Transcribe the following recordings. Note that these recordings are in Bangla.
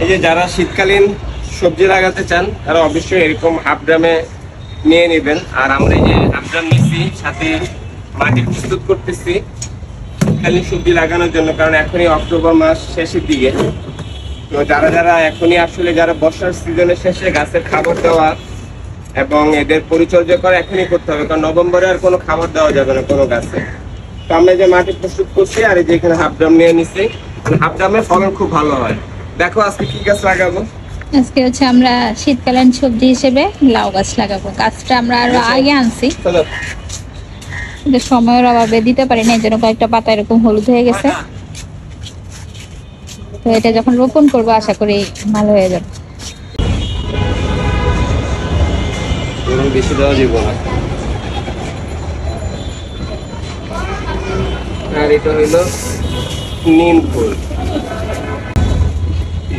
এই যে যারা শীতকালীন সবজি লাগাতে চান তারা অবশ্যই এরকম হাফ ড্রামে নিয়ে নেবেন। আর আমরা এই যে হাফ ড্রাম নিচ্ছি, সাথে মাটি প্রস্তুত করতেছি শীতকালীন সবজি লাগানোর জন্য, কারণ এখনই অক্টোবর মাস শেষের দিকে। তো যারা এখনই আসলে যারা বর্ষার সিজনের শেষে গাছের খাবার দেওয়া এবং এদের পরিচর্যা করা এখনই করতে হবে, কারণ নভেম্বরে আর কোনো খাবার দেওয়া যাবে না কোনো গাছে। তো আমরা যে মাটি প্রস্তুত করছি আর এই যে এখানে হাফ ড্রাম নিয়ে নিচ্ছি, হাফ ড্রামের ফলন খুব ভালো হয়। দেখো আজকে কি গাছ লাগাবো। আজকে হচ্ছে আমরা শীতকালীন সবজি হিসেবে লাউ গাছ লাগাবো। গাছটা আমরা আরো আগে আনছি, কিন্তু সময়ের অভাবে দিতে পারি না, এই জন্য কয়েকটা পাতা এরকম হলুদ হয়ে গেছে। তো এটা যখন রোপণ করবো আশা করি ভালো হয়ে যাবে। বেশি দেওয়া যাব না। আর এটা হইলো নিম ফুল,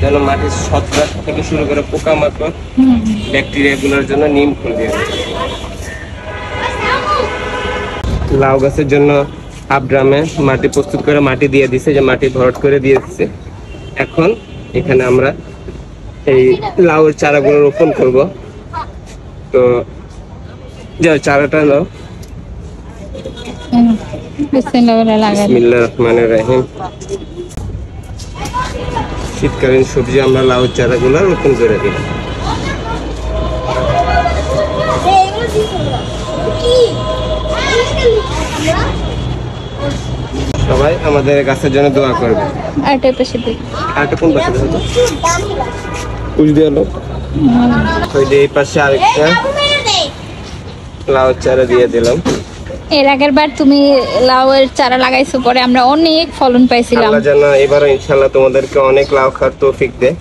যেন মাটির ছত্রাক থেকে শুরু করে পোকামাকড় ব্যাকটেরিয়া গুলোর জন্য নিম ফুল দিয়ে দেবে। লাউ গাছের জন্য হাফ ড্রামে মাটি প্রস্তুত করে মাটি দিয়ে দিছে, যে মাটি ভরাট করে দিয়ে দিচ্ছে। এখন এখানে আমরা এই লাউয়ের চারাগুলো রোপণ করব। তো যা চারাটা নাও। বিসমিল্লাহির রহমানির রহিম। শীতকালীন সবজি আমরা লাউ চারাগুলো রোপণ করে দিই। সবাই আমাদের গাছের জন্য দোয়া করবে। আরেকটা পাশে দিই। আরেকটা কোন পাশে দেবো? পুষ দিয়ে এলো। ওই যে এই পাশে আরেকটা লাউ চারা দিয়ে দিলাম। এর আগের বার তুমি লাউয়ের চারা লাগাইছো, পরে আমরা অনেক ফলন পাইছিলাম। আল্লাহ যেন এবারও ইনশাআল্লাহ তোমাদেরকে অনেক লাউ খাওয়ার তৌফিক দেয়,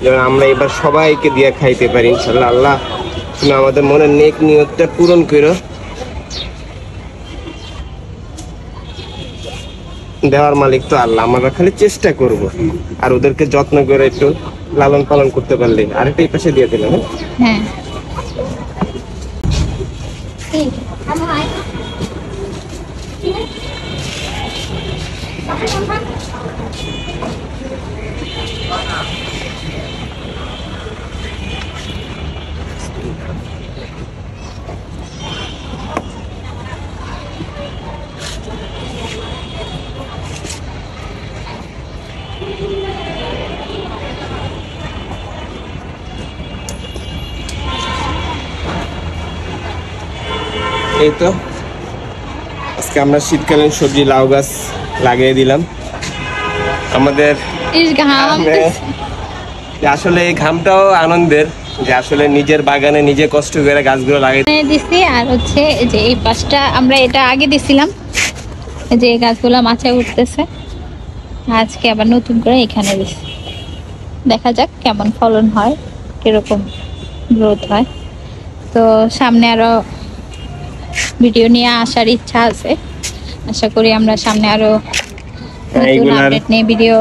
যেন আমরা এবার সবাইকে দিয়ে খাইতে পারি ইনশাআল্লাহ। আল্লাহ তুমি আমাদের মনের নেক নিয়তটা পূরণ করো। দেওয়ার মালিক তো আল্লাহ, আমরা খালি চেষ্টা করব আর ওদেরকে যত্ন করে একটু লালন পালন করতে পারলে। আরেকটা এই পাশে দিয়ে দিলাম। হ্যাঁ, এই তো আজকে আমরা শীতকালীন সবজি লাউ গাছ লাগিয়ে দিলাম। আমাদের আসলে এই ঘামটাও আনন্দের, যে আসলে নিজের বাগানে নিজে কষ্ট করে গাছগুলো লাগিয়ে দিছি। আর হচ্ছে যে এই পাশটা আমরা এটা আগে দিছিলাম, যে এই গাছগুলো মাচায় উঠতেছে। আজকে আবার নতুন করে এখানে দিছি। দেখা যাক কেমন ফলন হয়, কিরকম গ্রোথ হয়। তো সামনে আরো ভিডিও নিয়ে আসার ইচ্ছা আছে। আশা করি আমরা সামনে আরো আপডেট নিয়ে ভিডিও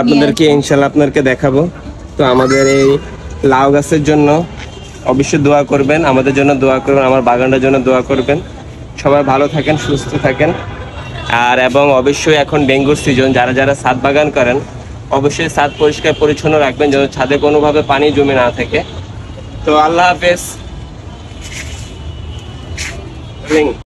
আপনাদেরকে ইনশাআল্লাহ আপনাদেরকে দেখাবো। তো আমাদের এই লাউ গাছের জন্য অবশ্যই দোয়া করবেন, আমাদের জন্য দোয়া করবেন, আমার বাগানটার জন্য দোয়া করবেন। সবাই ভালো থাকেন, সুস্থ থাকেন। আর এবং অবশ্যই এখন ডেঙ্গুর সিজন, যারা ছাদ বাগান করেন অবশ্যই ছাদ পরিষ্কার পরিচ্ছন্ন রাখবেন, যেন ছাদে কোনোভাবে পানি জমে না থাকে। তো আল্লাহ হাফেজ।